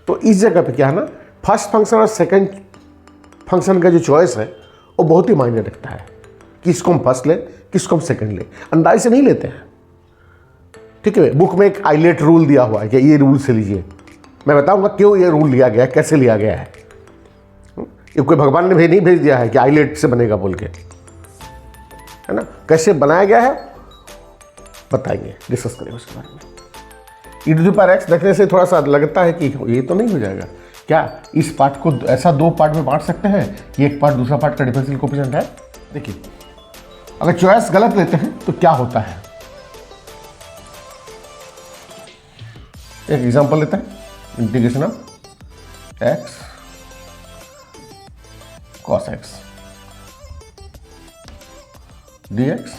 तो इस जगह पे क्या है ना, फर्स्ट फंक्शन और सेकंड फंक्शन का जो चॉइस है वो बहुत ही मायने रखता है, किसको हम फर्स्ट लें किसको हम सेकंड लें, अंदाज से नहीं लेते हैं। ठीक है, बुक में एक आइलेट रूल दिया हुआ है कि ये रूल से लीजिए, मैं बताऊंगा क्यों ये रूल लिया गया है, कैसे लिया गया है। ये कोई भगवान ने नहीं भेज दिया है कि आइलेट से बनेगा बोल के, है ना, कैसे बनाया गया है बताएंगे, डिस्कस करेंगे उसके बारे में। e⁻x देखने से थोड़ा सा लगता है कि ये तो नहीं हो जाएगा क्या, इस पार्ट को ऐसा दो पार्ट में बांट सकते हैं कि एक पार्ट दूसरा पार्ट का डिफरेंशियल कोएफिशिएंट है। देखिए अगर चॉइस गलत लेते हैं तो क्या होता है, एक एग्जांपल लेते हैं, integration of x cos x dx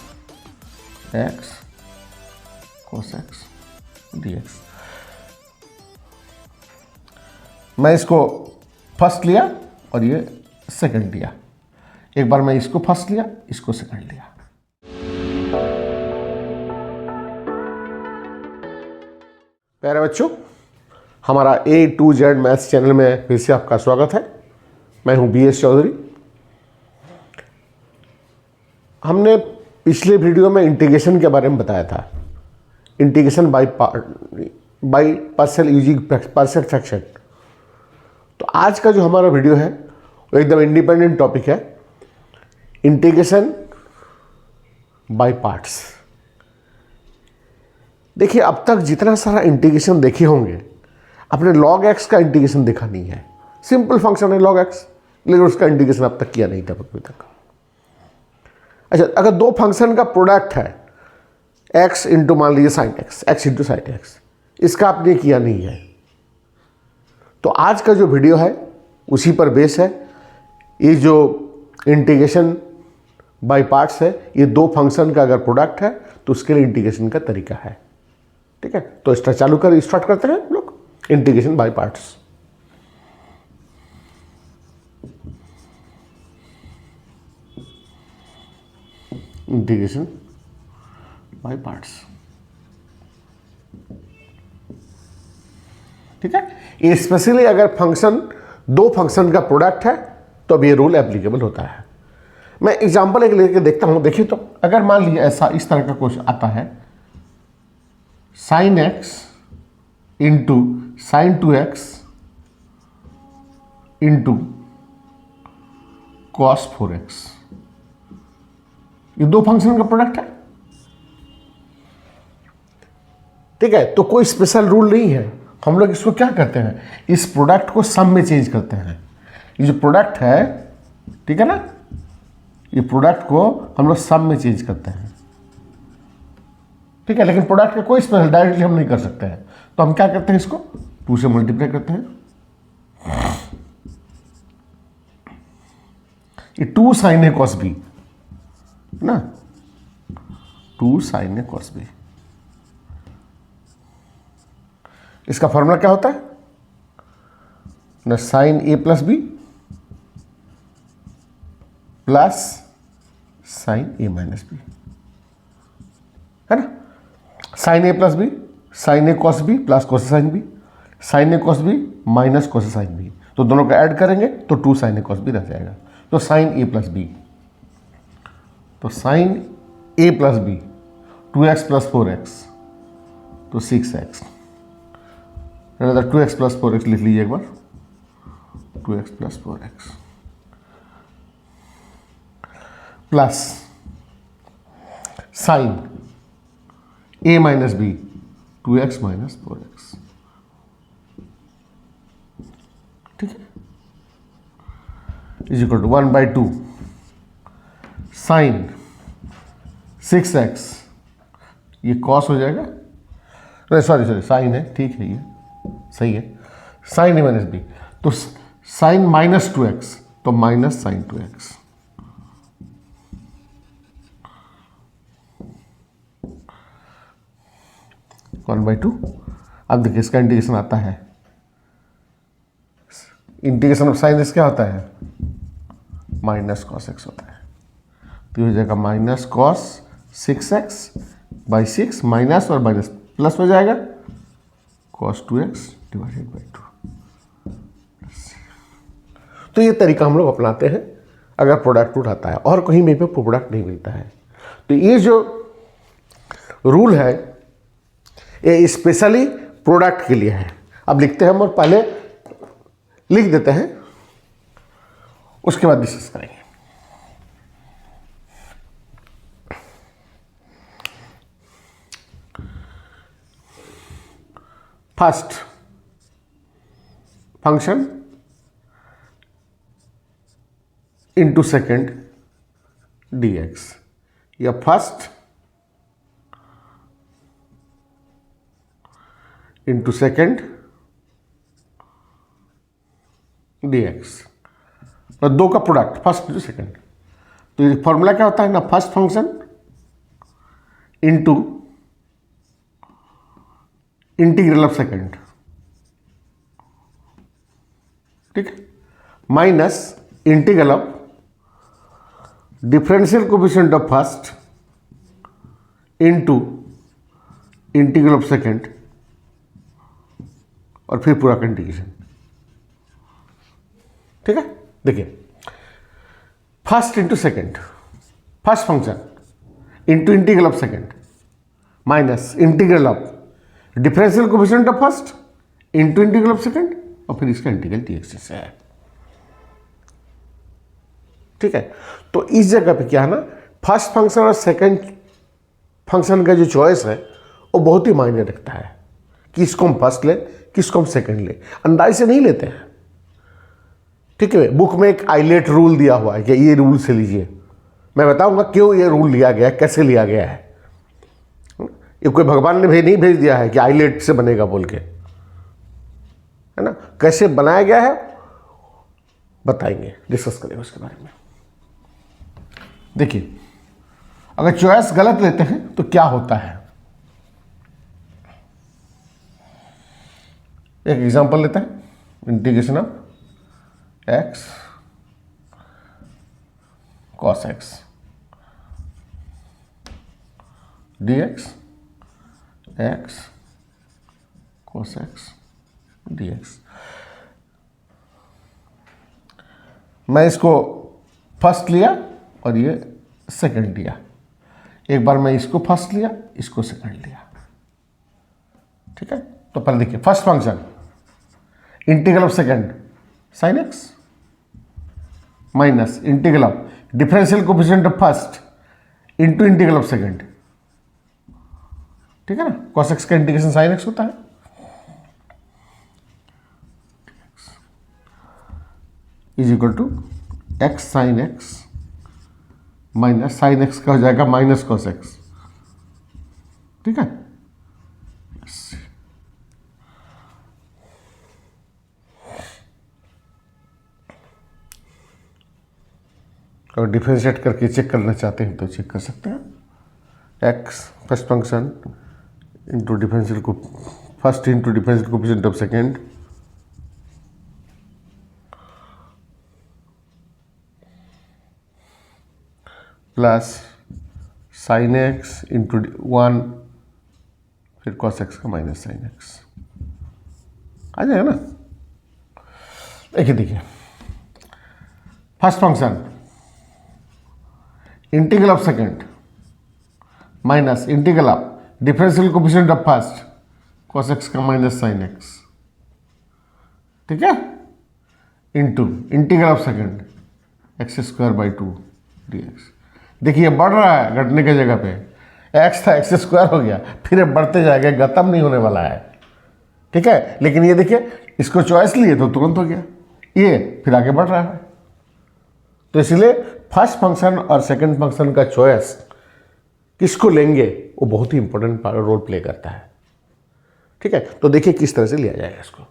x cos x dx। मैं इसको फर्स्ट लिया और ये सेकंड लिया, एक बार मैं इसको फर्स्ट लिया इसको सेकंड लिया। प्यारे बच्चों, हमारा A to Z maths channel में फिर से आपका स्वागत है। मैं हूं BS चौधरी। हमने पिछले वीडियो में इंटीग्रेशन के बारे में बताया था, integration by partial using partial fraction. तो आज का जो हमारा वीडियो है वो एकदम इंडिपेंडेंट टॉपिक है, इंटीग्रेशन बाय पार्ट्स। देखिए अब तक जितना सारा इंटीग्रेशन देखे होंगे, आपने log x का इंटीग्रेशन देखा नहीं है। सिंपल फंक्शन है log x, लेकिन उसका इंटीग्रेशन अब तक किया नहीं था अभी तक। अच्छा, अगर दो फंक्शन का प्रोडक्ट है x इंटू मान लीजिए sine x, x into sine x, इसका आपने किया नहीं है। तो आज का जो वीडियो है उसी पर बेस है। ये जो इंटीग्रेशन बाय पार्ट्स है, ये दो फंक्शन का अगर प्रोडक्ट है तो उसके लिए इंटीग्रेशन का तरीका है। ठीक है, तो स्टार्ट करते हैं हम लोग integration by parts. Integration by parts. ठीक है, ये स्पेशली अगर फंक्शन दो फंक्शन का प्रोडक्ट है तो अब ये रूल एप्लीकेबल होता है। मैं एग्जांपल एक लेके देखता हूं। देखिए तो अगर मान लीजिए ऐसा इस तरह का कुछ आता है, sine x into sine 2x into cos 4x, ये दो फंक्शन का प्रोडक्ट है। ठीक है, तो कोई स्पेशल रूल नहीं है। हम लोग इसको क्या करते हैं, इस प्रोडक्ट को सम में चेंज करते हैं। ये जो प्रोडक्ट है, ठीक है ना, ये प्रोडक्ट को हम लोग सम में चेंज करते हैं। ठीक है, लेकिन प्रोडक्ट का कोई स्पेशल डायरेक्टली हम नहीं कर सकते हैं, तो हम क्या करते हैं, इसको 2 से मल्टीप्लाई करते हैं। ये 2 साइन ए कॉस बी ना, 2 साइन ए कॉस बी, इसका फॉर्मूला क्या होता है ना, sine A plus B plus sine A minus B, है ना। Sine A plus B, sine A cos B plus cos sine B, sine A cos B minus cos sine B, तो दोनों को ऐड करेंगे तो 2 साइन ए कॉस बी रह जाएगा। तो साइन ए प्लस बी, तो sine A plus B 2x plus 4x, तो 6x, 2x प्लस 4x लिख लीजिए एक बार, 2x प्लस 4x प्लस साइन a minus B 2x minus 4x। ठीक है, is equal to 1/2 sign 6x, ये कॉस हो जाएगा, नहीं सॉरी साइन है, ठीक है, ये सही है, साइन a माइनस बी, तो साइन माइनस 2x, तो minus sine 2x, one by two. अब देखिए इसका इंटीग्रेशन आता है, इंटीग्रेशन ऑफ साइन क्या होता है, माइनस कॉस एक्स होता है। तो ये हो जाएगा minus cos 6x by 6, minus और माइनस प्लस हो जाएगा कॉस 2x डिवाइडेड बाई 2। तो ये तरीका हम लोग अपनाते हैं अगर प्रोडक्ट उठाता है और कहीं भी पे प्रोडक्ट नहीं मिलता है। तो ये जो रूल है ये स्पेशली प्रोडक्ट के लिए है। अब लिखते हैं हम और पहले लिख देते हैं, उसके बाद डिस्कस करेंगे। First function into second dx या फर्स्ट इंटू सेकेंड dx और दो का प्रोडक्ट फर्स्ट इंटू सेकेंड। तो ये फॉर्मूला क्या होता है ना, first function into integral of second, ठीक है, minus integral of differential coefficient of first into integral of second और फिर पूरा का इंटीग्रेशन। ठीक है, देखिए first into second, first function into integral of second minus integral of differential coefficient of first into integral of second और फिर इसका इंटीग्रल dx से है। ठीक है, तो इस जगह पे क्या है ना, फर्स्ट फंक्शन और सेकंड फंक्शन का जो चॉइस है वो बहुत ही मायने रखता है, किसको हम फर्स्ट ले किसको हम सेकंड ले, अंदाज से नहीं लेते हैं। ठीक है, बुक में एक आइलेट रूल दिया हुआ है कि ये रूल से लीजिए, मैं बताऊंगा क्यों ये रूल लिया गया है, कैसे लिया गया है। ये कोई भगवान ने नहीं भेज दिया है कि आइलेट से बनेगा बोल के, है ना, कैसे बनाया गया है बताएंगे, डिस्कस करेंगे उसके बारे में। देखिए अगर चॉइस गलत लेते हैं तो क्या होता है, एक एग्जांपल लेते हैं, integration of x cos x dx x cos x dx। मैं इसको फर्स्ट लिया और ये सेकंड लिया, एक बार मैं इसको फर्स्ट लिया इसको सेकंड लिया। ठीक है, तो पहले देखिए first function integral of second sin x minus integral of differential coefficient of first into integral of second. ठीक है ना, cos x का इंटीग्रेशन sin x होता है, is equal to x sin x minus sin x का हो जाएगा minus cos x। ठीक है, और डिफरेंशिएट करके चेक करना चाहते हैं तो चेक कर सकते हैं। x first function into differential को first into differential coefficient of second plus sine x into 1 फिर cos x का माइनस साइन एक्स आ जाएगा ना। देखिए first function integral of second minus integral of differential coefficient of first cos x का minus sine x। ठीक है, into integral of second x square by 2 dx। देखिए बढ़ रहा है, घटने की जगह पे x था x स्क्वायर हो गया, फिर ये बढ़ते जाएगा, खत्म नहीं होने वाला है। ठीक है, लेकिन ये देखिए इसको चॉइस लिए तो तुरंत हो गया, ये फिर आगे बढ़ रहा है। तो इसलिए फर्स्ट फंक्शन और सेकंड फंक्शन का चॉइस किसको लेंगे वो बहुत ही इंपॉर्टेंट रोल प्ले करता है। ठीक है, तो देखिए किस तरह से लिया जाएगा इसको।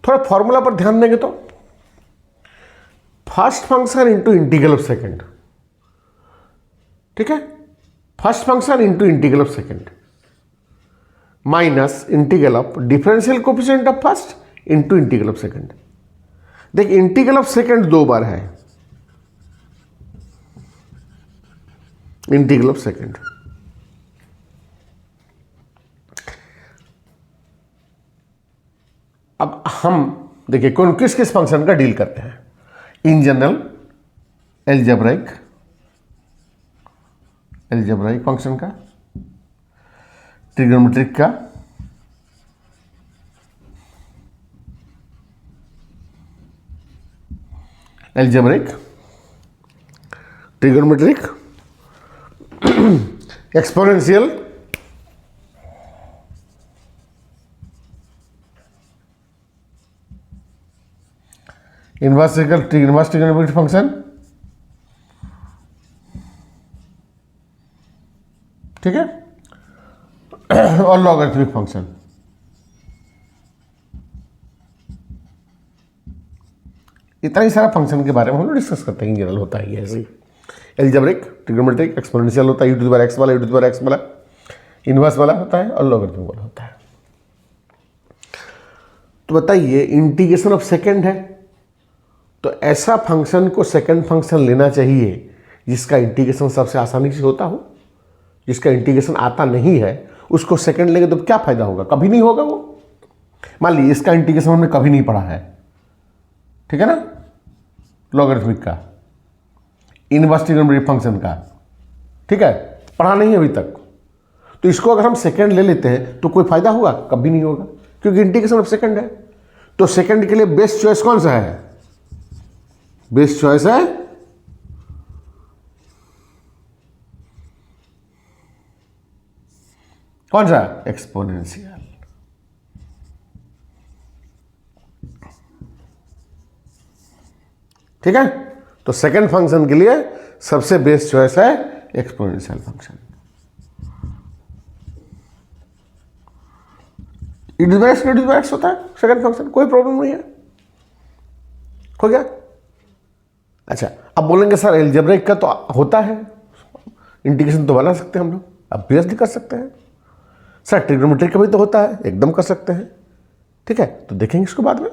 थोड़ा फॉर्मूला पर ध्यान देंगे तो first function into integral of second. ठीक है, first function into integral of second minus integral of differential coefficient of first into integral of second. देख इंटीग्रल ऑफ सेकेंड दो बार है, इंटीग्रल ऑफ सेकेंड। अब हम देखिए कौन किस किस फंक्शन का डील करते हैं। इन जनरल एल्जेब्राइक फंक्शन का, ट्रिग्नोमेट्रिक का, algebraic, trigonometric, exponential, inverse trigonometric function, ठीक है, और लॉगरिथमिक फंक्शन। इतना ही सारा फंक्शन के बारे में हम लोग डिस्कस करते हैं। इन जनरल होता है ऐसे ही, एल्जेब्रिक, ट्रिगोनोमेट्रिक, एक्सपोनेंशियल होता है, e to the power x वाला, e to the power x वाला, इनवर्स वाला होता है और लॉगरिथमिक वाला होता है। तो बताइए इंटीग्रेशन ऑफ सेकंड है, तो ऐसा फंक्शन को सेकंड फंक्शन लेना चाहिए जिसका इंटीग्रेशन सबसे आसानी से होता हो। जिसका इंटीग्रेशन आता नहीं है उसको सेकंड लेंगे तो क्या फायदा होगा, कभी नहीं होगा वो। मान लीजिए इसका इंटीग्रेशन हमने कभी नहीं पढ़ा है, ठीक है ना, लॉगरिथमिक का, इनवर्स ट्रिगोनोमेट्रिक फंक्शन का, ठीक है, पढ़ा नहीं अभी तक। तो इसको अगर हम सेकंड ले लेते हैं तो कोई फायदा होगा, कभी नहीं होगा, क्योंकि इंटीग्रेशन ऑफ सेकंड है। तो सेकंड के लिए बेस्ट चॉइस कौन सा है? बेस्ट चॉइस है कौन सा? एक्सपोनेंशियल। ठीक है, तो सेकंड फंक्शन के लिए सबसे बेस्ट चॉइस है एक्सपोनेंशियल फंक्शन। इडिवाइस होता है सेकंड फंक्शन, कोई प्रॉब्लम नहीं है। हो गया। अच्छा, अब बोलेंगे सर एल्जेब्रिक का तो होता है, इंटीग्रेशन तो बना सकते हैं हम लोग, अभ्यास भी कर सकते हैं। सर ट्रिग्नोमेट्रिक का भी तो होता है, एकदम कर सकते हैं। ठीक है, तो देखेंगे इसको बाद में।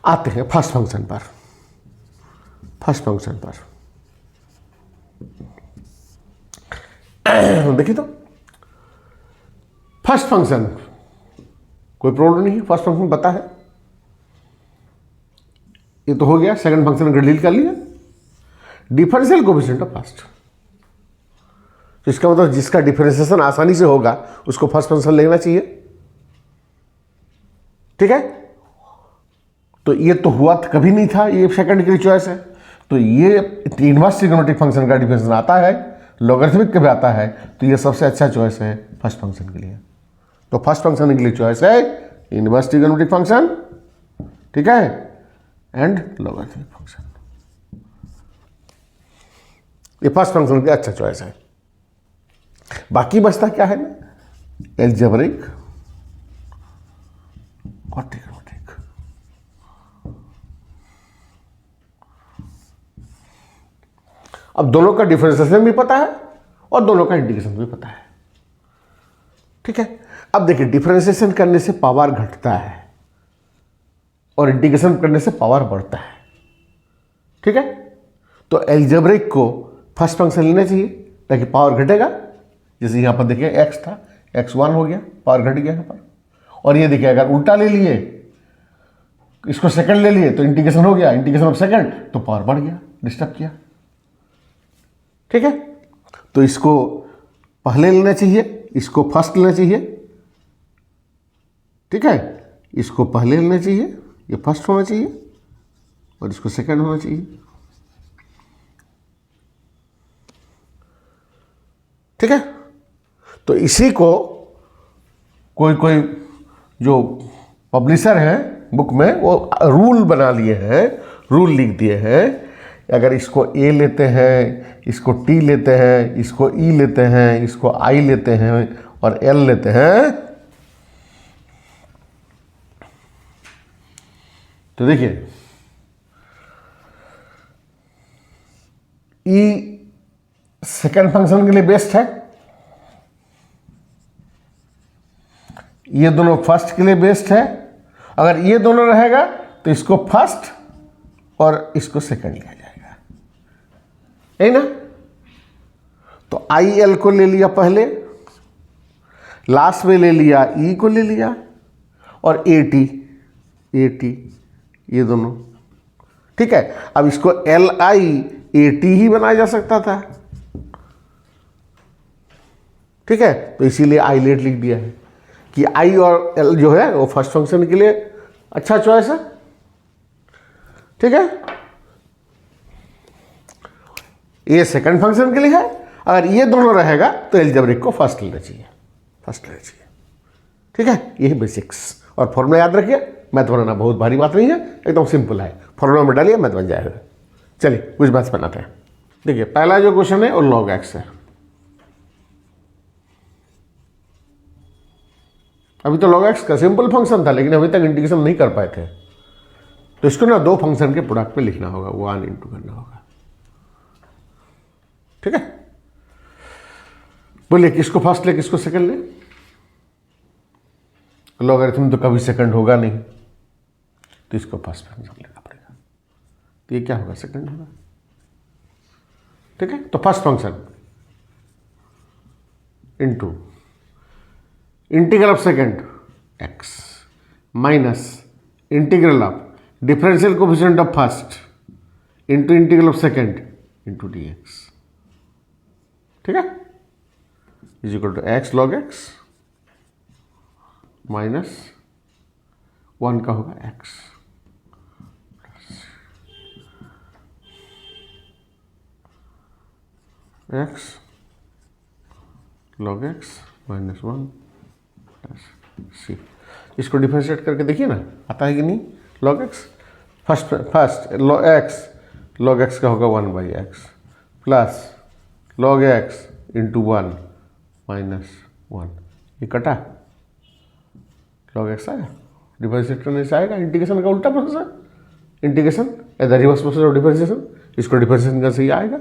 आते हैं फर्स्ट फंक्शन पर। देखिए तो फर्स्ट फंक्शन कोई प्रॉब्लम नहीं है, फर्स्ट फंक्शन पता है, ये तो हो गया। सेकंड फंक्शन का डील कर लिया। डिफरेंशियल कोएफिशिएंट ऑफ फर्स्ट, तो इसका मतलब जिसका डिफरेंशिएशन आसानी से होगा उसको फर्स्ट फंक्शन लेना चाहिए। ठीक है, तो ये तो हुआ कभी नहीं था, ये सेकंड के लिए चॉइस है। तो ये इनवर्स ट्रिग्नोमेट्रिक फंक्शन का डिफरेंशिएशन आता है, लॉगरिथमिक का भी आता है, तो ये सबसे अच्छा चॉइस है फर्स्ट फंक्शन के लिए। तो फर्स्ट फंक्शन के लिए चॉइस है इनवर्स ट्रिग्नोमेट्रिक फंक्शन, ठीक है, एंड लॉगरिथमिक फंक्शन। ये फर्स्ट फंक्शन के लिए अच्छा चॉइस है। बाकी बचता क्या है ना, एल्जेब्रिक और ट्रिग्नोमेट्रिक। अब दोनों का डिफरेंशिएशन भी पता है और दोनों का इंटीग्रेशन भी पता है। ठीक है, अब देखिए डिफरेंशिएशन करने से पावर घटता है और इंटीग्रेशन करने से पावर बढ़ता है। ठीक है, तो एल्जेब्रिक को फर्स्ट फंक्शन लेना चाहिए ताकि पावर घटेगा। जैसे यहां पर देखिए x था, x1 हो गया, पावर घट गया यहां पर। और ये देखिए अगर उल्टा ले लिए, इसको सेकंड ले लिए तो इंटीग्रेशन हो गया, इंटीग्रेशन ऑफ सेकंड, तो पावर बढ़ गया, डिस्टर्ब किया। ठीक है, तो इसको पहले लेना चाहिए, इसको फर्स्ट लेना चाहिए। ठीक है, इसको पहले लेना चाहिए, ये फर्स्ट होना चाहिए, और इसको सेकंड होना चाहिए। ठीक है, तो इसी को कोई जो पब्लिशर हैं बुक में वो रूल बना लिए हैं, रूल लिख दिए हैं। अगर इसको ए लेते हैं, इसको टी लेते हैं, इसको ई लेते हैं, इसको आई लेते हैं और एल लेते हैं, तो देखिए ई सेकेंड फंक्शन के लिए बेस्ट है, ये दोनों फर्स्ट के लिए बेस्ट है। अगर ये दोनों रहेगा तो इसको फर्स्ट और इसको सेकंड लिया जाएगा, है ना। तो आई एल को ले लिया पहले, लास्ट में ले लिया ई को ले लिया, और ए टी ये दोनों। ठीक है, अब इसको एल आई ए टी ही बनाया जा सकता था। ठीक है, तो इसीलिए आई लेट लिख दिया है कि आई और एल जो है वो फर्स्ट फंक्शन के लिए अच्छा चॉइस है। ठीक है, ये सेकंड फंक्शन के लिए है। अगर ये दोनों रहेगा तो एलजेब्रिक को फर्स्ट लेना चाहिए, ठीक है। यही बेसिक्स और फॉर्मूला याद रखिए। मैथ बनाना बहुत भारी बात नहीं है, एकदम सिंपल है। फॉर्मूला में डालिए, मैथ बन जाएगा। चलिए कुछ मैथ्स बनाते हैं। देखिए पहला जो क्वेश्चन है वो लॉग एक्स है। अभी तो लॉग एक्स का सिंपल फंक्शन था, लेकिन अभी तक इंटीग्रेशन नहीं कर पाए थे, तो इसको ना दो फंक्शन के प्रोडक्ट पे लिखना होगा, 1 इंटू करना होगा। ठीक है, बोलिए किसको फर्स्ट ले किसको सेकंड ले। लॉगरिथम तो कभी सेकंड होगा नहीं, तो इसको फर्स्ट फंक्शन लेना पड़ेगा। तो ये क्या होगा, सेकंड होगा। ठीक है, तो first function into integral of second x minus integral of differential coefficient of first into integral of second into d x. ठीक है, is equal to x log x minus 1 का होगा x x log x minus 1 c. इसको differentiate करके देखिए ना, आता है कि नहीं। Log x first log x का होगा 1 by x plus log x into 1 minus 1। ये कटा, लॉग एक्स आया, डिफरेंशिएट करने से आएगा। इंटीग्रेशन का उल्टा प्रोसेस है, integration as the reverse process of differentiation. इसको डिफरेंशिएशन का सही आएगा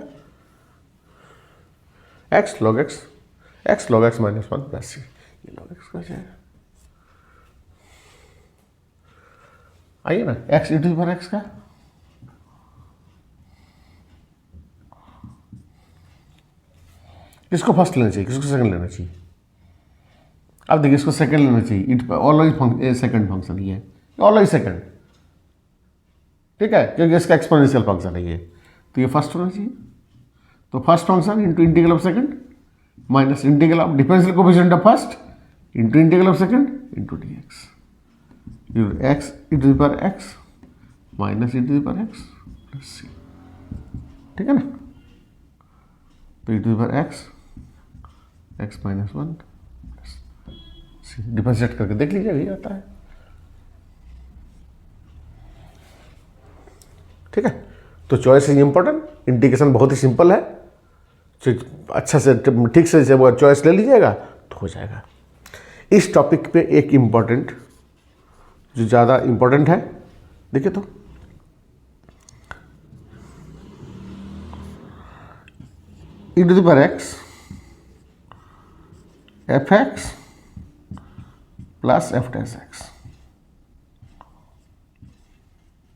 x log x minus 1 plus C. ये लॉग एक्स का जाएगा, आइए ना, एक्स इंटू पर एक्स का किसको फर्स्ट लेना चाहिए, किसको सेकंड लेना चाहिए। अब देखिए इसको सेकंड लेना चाहिए, इट ऑलवेज सेकंड फंक्शन ही है, ऑलवेज सेकंड। ठीक है, क्योंकि इसका एक्सपोनेंशियल फंक्शन है ये, तो ये फर्स्ट होना चाहिए। तो first function into integral of second minus integral of differential coefficient of first into integral of second into d x. X into the power x minus into the power x plus C. ठीक है ना, तो into the power x minus 1 plus C. Differentiate करके देख लीजिए, यही आता है। ठीक है, तो चॉइस इज इंपॉर्टेंट। इंटीग्रेशन बहुत ही सिंपल है, अच्छा से ठीक से जब चॉइस ले लीजिएगा तो हो जाएगा। इस टॉपिक पे एक इम्पॉर्टेंट, जो ज़्यादा इम्पॉर्टेंट है, देखिए तो e to the power x f x plus f dash x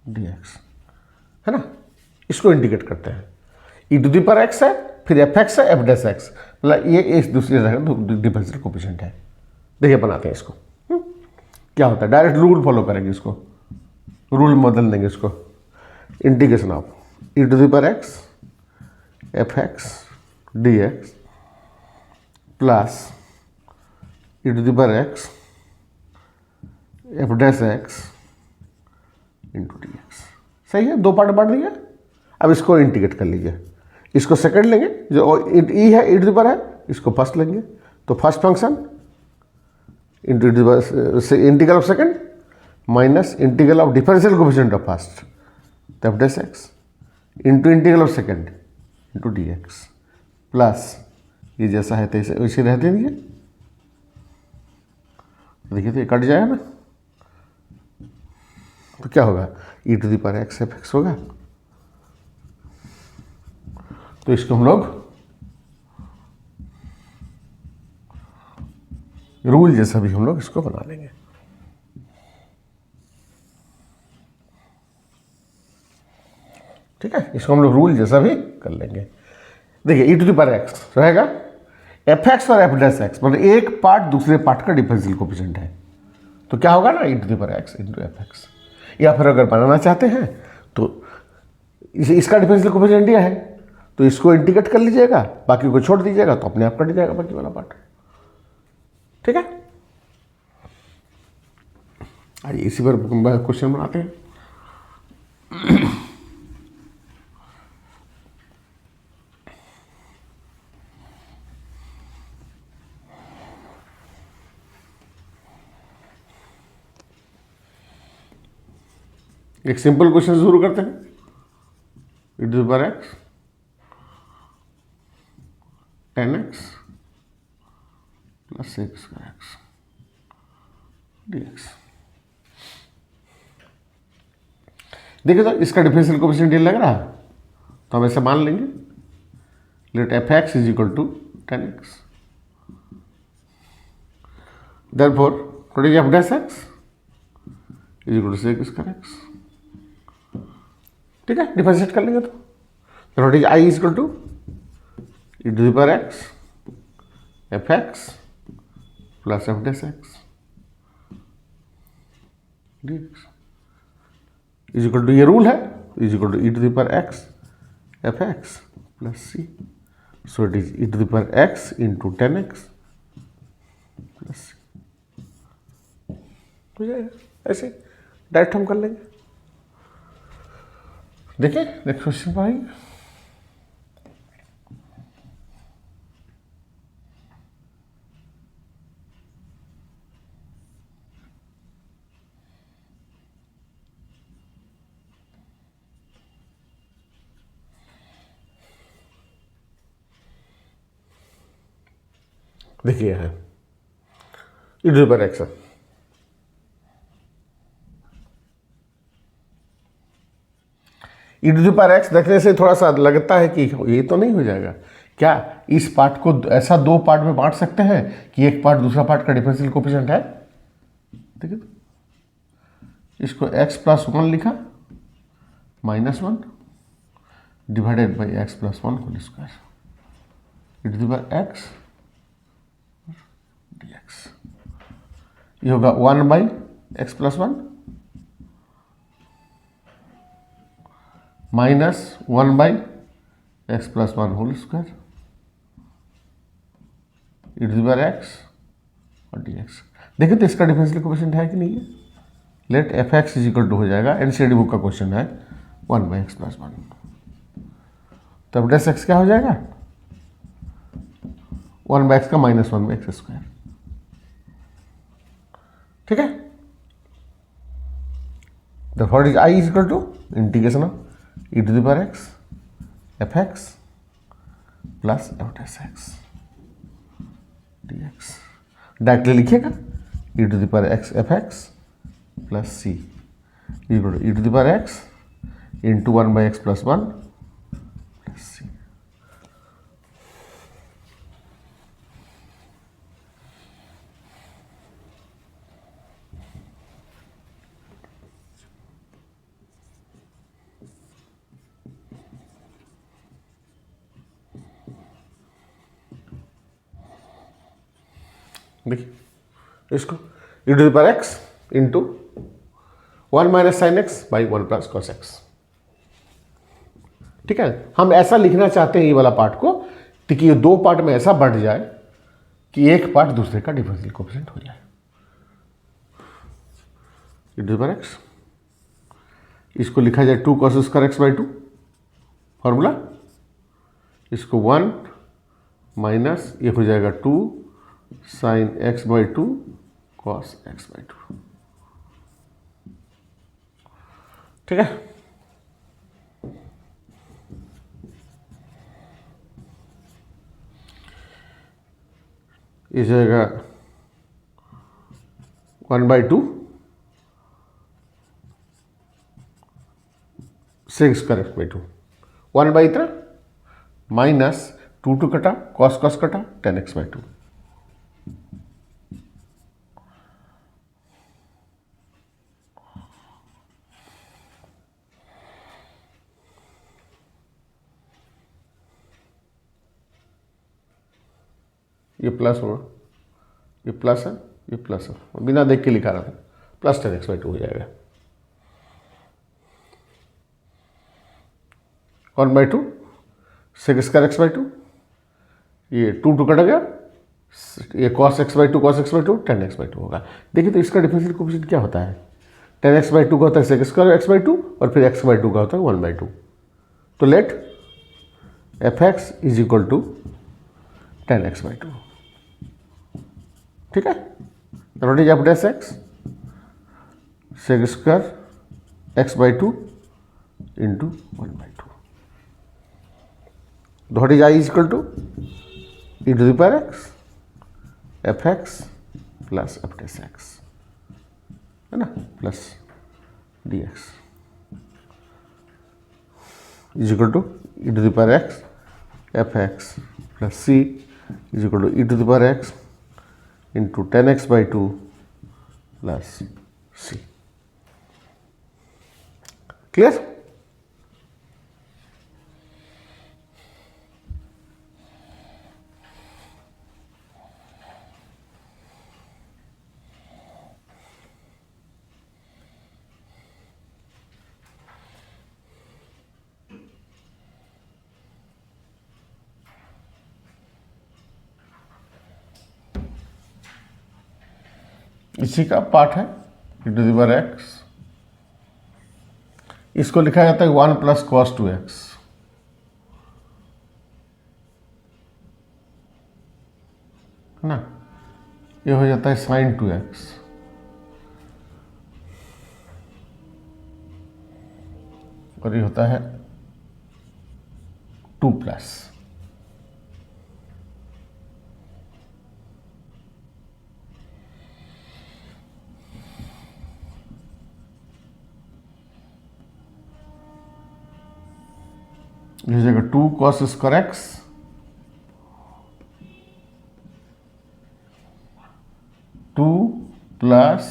d x है ना। इसको इंडिकेट करते हैं, e to the power x है, फिर एफ एक्स है, एफ डैश एक्स, मतलब ये इस दूसरी डिफरेंशियल कोएफिशिएंट है। देखिए बनाते हैं इसको। क्या होता है, डायरेक्ट रूल फॉलो करेंगे, इसको रूल बदल देंगे। इसको integration of e to the power x f x d x plus e to the power x f dash x into d x. सही है, दो पार्ट बांट दिया। अब इसको इंटीग्रेट कर लीजिए, इसको सेकंड लेंगे, जो ई है ई टू द पावर है, इसको फर्स्ट लेंगे। तो first function into integral of second minus integral of differential coefficient of first F dash x into integral of second into d x plus ये जैसा है तैसे वैसे रहते नहीं है। देखिए तो ये कट जाएगा ना, तो क्या होगा, e to the power x f x होगा। तो इसको हम लोग रूल जैसा भी हम लोग इसको बना लेंगे। ठीक है, इसको हम लोग रूल जैसा भी कर लेंगे। देखिए ई टू द पावर एक्स रहेगा एफ एक्स और एफ डैश एक्स, मतलब एक पार्ट दूसरे पार्ट का डिफरेंशियल कोफिशिएंट है, तो क्या होगा ना e to the power x into f x. या फिर अगर बनाना चाहते हैं तो इसका डिफरेंशियल कोफिशिएंट दिया है तो इसको इंटीग्रेट कर लीजिएगा, बाकी को छोड़ दीजिएगा तो अपने आप कट जाएगा बाकी वाला पार्ट। ठीक है, आइए इसी पर क्वेश्चन बनाते हैं। एक सिंपल क्वेश्चन से शुरू करते हैं। E to the power x 10x plus x का एक्स dx। देखिए तो इसका डिफरेंशियल कोएफिशिएंट ये लग रहा है, तो हम ऐसे मान लेंगे let f x is equal to 10x, therefore what is f dash x is equal to sec square x. ठीक है, डिफरेंशिएट कर लेंगे तो what is I is equal to e to the power x f x plus f dash x dx is equal to, ये rule है, is equal to e to the power x f x plus c, so it is e to the power x into 10x plus C हो जाएगा। ऐसे direct हम कर लेंगे। देखिए next question पर आएंगे। देखिए है e to the power x, e to the power x देखने से थोड़ा सा लगता है कि ये तो नहीं हो जाएगा क्या, इस पार्ट को ऐसा दो पार्ट में बांट सकते हैं कि एक पार्ट दूसरा पार्ट का डिफरेंशियल कोएफिशिएंट है। देखिए तो इसको x प्लस 1 लिखा -1 divided by x plus 1 whole square e to the power x dx। ये होगा 1 by x plus 1 minus 1 by x plus 1 whole square e to the power x और dx। देखिए तो इसका डिफरेंशियल कोएफिशिएंट है कि नहीं है, let f x is equal to हो जाएगा, एनसीईआरटी बुक का क्वेश्चन है 1 बाई एक्स प्लस 1, तब डैश एक्स क्या हो जाएगा 1 बाई एक्स का माइनस 1 बाई एक्स स्क्वायर। ठीक है, what is I is equal to integration of e to the power x f x plus f dash x dx। Directly लिखिएगा e to the power x f x plus C equal to e to the power x into 1 by x plus 1 plus C. देखिए इसको e to the power x into 1 minus sine x by 1 plus cos x. ठीक है, हम ऐसा लिखना चाहते हैं ये वाला पार्ट को कि ये दो पार्ट में ऐसा बढ़ जाए कि एक पार्ट दूसरे का डिफरेंशियल कोएफिशिएंट हो जाए। ई टू द पावर एक्स, इसको लिखा जाए 2 cos square x by 2 formula, इसको 1 माइनस ये हो जाएगा 2 sine x by 2 cos x by 2। ठीक है, ये जाएगा 1 by 2 6 square x by 2 1 by इतना माइनस 2 कटा कॉस कॉस कटा 10x बाई 2। ये प्लस होगा, ये प्लस है, ये प्लस है, बिना देख के लिखा रहा था, प्लस 10x/2 हो जाएगा। 1/2 sec² x/2, ये 2 कट गया, ये cos x/2 cos x/2 10x/2 होगा। देखिए तो इसका डिफरेंशियल कोएफिशिएंट क्या होता है, 10x/2 का होता है sec² x/2 और फिर x/2 का होता है 1/2। तो let fx is equal to 10x/2, ठीक है। What is f dash x, sec² x/2 into 1/2। What is I is equal to e⁻x fx plus f dash x, है ना, plus dx is equal to e⁻x fx plus c is equal to e⁻x into 10x/2 plus c। Clear? इसी का part है e⁻x, इसको लिखा जाता है 1 + cos 2x, है ना, ये हो जाता है sin 2x, और ये होता है 2+, ये हो जाएगा 2 cos² x, 2 प्लस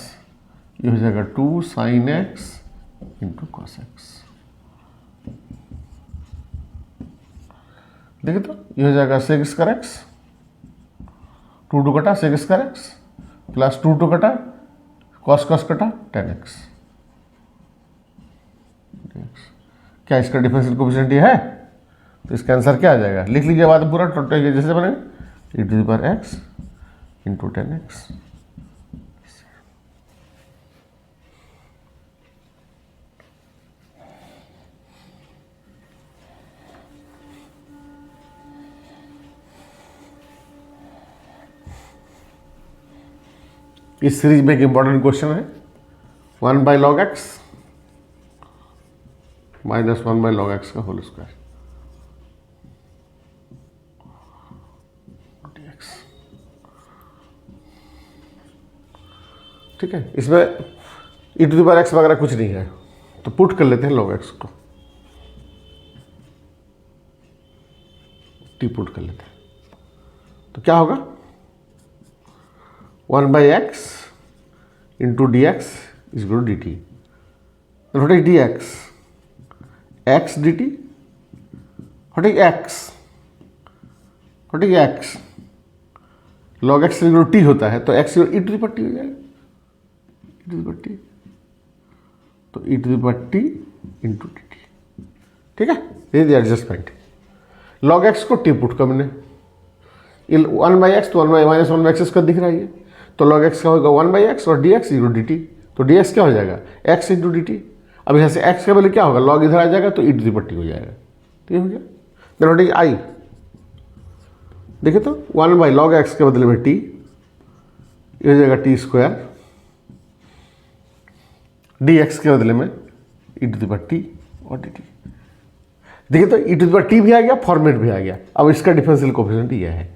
ये हो जाएगा 2 sin x into cos x। देखिए तो ये हो जाएगा sec² x, 2 कटा sec² x प्लस 2 कटा cos कटा 10x। क्या इसका डिफरेंशियल कोएफिशिएंट ये है? तो इसका आंसर क्या आ जाएगा, लिख लीजिए बाद पूरा टोटल जैसे बने e⁻x इंटू 10x। इस सीरीज में एक इंपॉर्टेंट क्वेश्चन है, 1/log x minus 1/log x का होल स्क्वायर dx, ठीक है। इसमें e⁻x वगैरह कुछ नहीं है, तो पुट कर लेते हैं log x को, t पुट कर लेते हैं, तो क्या होगा 1/x into dx is equal to dt। What is dx, x dt, what is x, what is x, log x equal to t होता है, तो x e⁻t हो जाएगा, e⁻t, तो e⁻t इंटू dt, ठीक है। ये एडजस्टमेंट, log x को t पुट कर मैंने, 1/x तो 1/-1/x का दिख रहा है, तो log x का होगा 1/x और dx इक्वल dt, तो dx क्या हो जाएगा x इंटू dt। अब यहाँ से x का वैल्यू क्या होगा, log इधर आ जाएगा तो e⁻t हो जाएगा, तो ये हो गया। देन व्हाट इज i, देखिए तो 1/log x के बदले में t, ये हो जाएगा t², dx के बदले में e⁻t और dt। देखिए तो e⁻t भी आ गया, फॉर्मेट भी आ गया। अब इसका डिफरेंशियल कोएफिशिएंट ये है,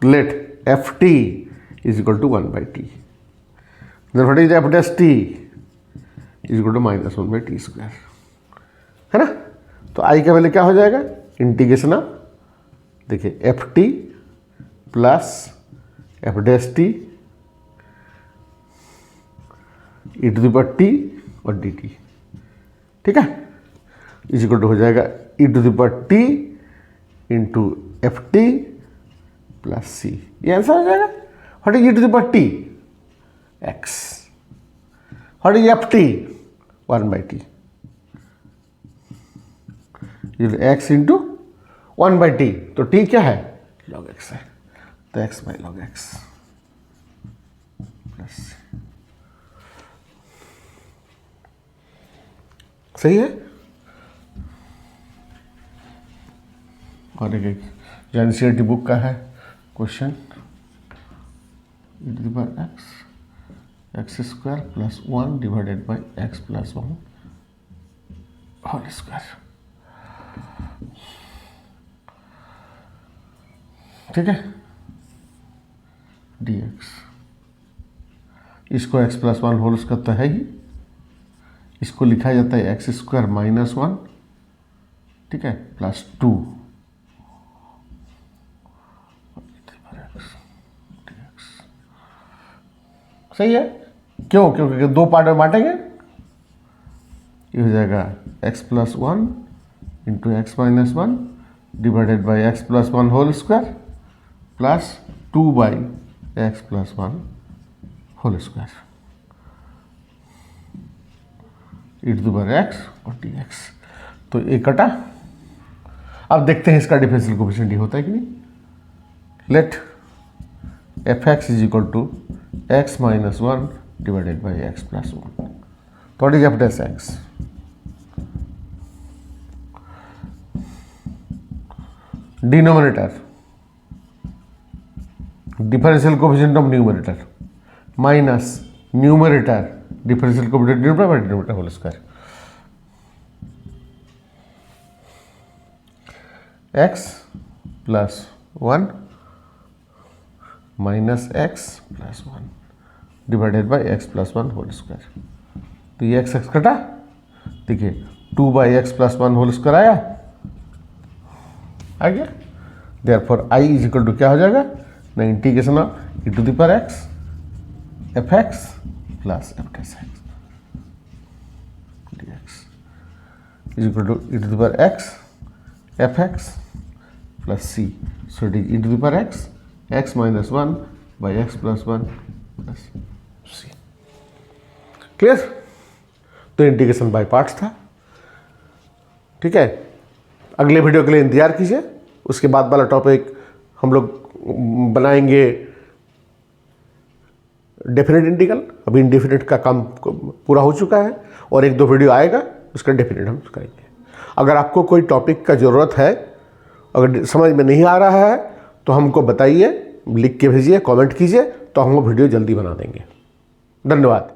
let ft is equal to 1/t, then what is f dash t is equal to -1/t², है ना। तो i का वैल्यू क्या हो जाएगा, इंटीग्रेशन ऑफ, देखिए ft plus f dash t e⁻t और dt, ठीक है, इज इक्वल टू हो जाएगा e⁻t into ft plus C, ये आंसर हो जाएगा। What is e to the power t? X. What is f t? 1/t। X into 1/t, तो T क्या है? log x है, तो x by log x plus C. सही है। और एक जो एनसीईआरटी बुक का है question, e to the power x square plus 1 divided by x plus 1 whole square. ठीक है, dx, इसको x प्लस 1 होल स्क्वायर तो है ही, इसको लिखा जाता है एक्स स्क्वायर माइनस 1, ठीक है, प्लस 2 dx। सही है। क्यों? क्योंकि दो पार्ट में बांटेंगे, ये हो जाएगा x plus 1 into x minus 1 divided by x plus 1 whole square plus 2 by x plus 1 whole square, e to the power x और dx। तो ये कटा। अब देखते हैं इसका डिफरेंशियल कोएफिशिएंट ये होता है कि नहीं। Let f(x) is equal to x minus 1 divided by x plus 1। तो what is f dash x? Denominator differential coefficient of numerator minus numerator differential coefficient denominator whole square. x plus 1 minus x plus 1 divided by x plus 1 whole square. तो ये x कटा, देखिए 2 by x plus 1 whole square आया, आ गया। Therefore i is equal to क्या हो जाएगा? Integration of e to the power x f x plus f dash x dx is equal to e to the power x f x plus c. So it is e to the power x minus 1 by x plus 1 plus c. Clear? तो integration by parts था। ठीक है, अगले video के लिए इंतजार कीजिए। उसके बाद वाला टॉपिक हम लोग बनाएंगे डेफिनेट इंटीग्रल। अभी इनडेफिनेट का काम पूरा हो चुका है और एक दो वीडियो आएगा, उसका डेफिनेट हम करेंगे। अगर आपको कोई टॉपिक का ज़रूरत है, अगर समझ में नहीं आ रहा है तो हमको बताइए, लिख के भेजिए, कमेंट कीजिए, तो हम वो वीडियो जल्दी बना देंगे। धन्यवाद।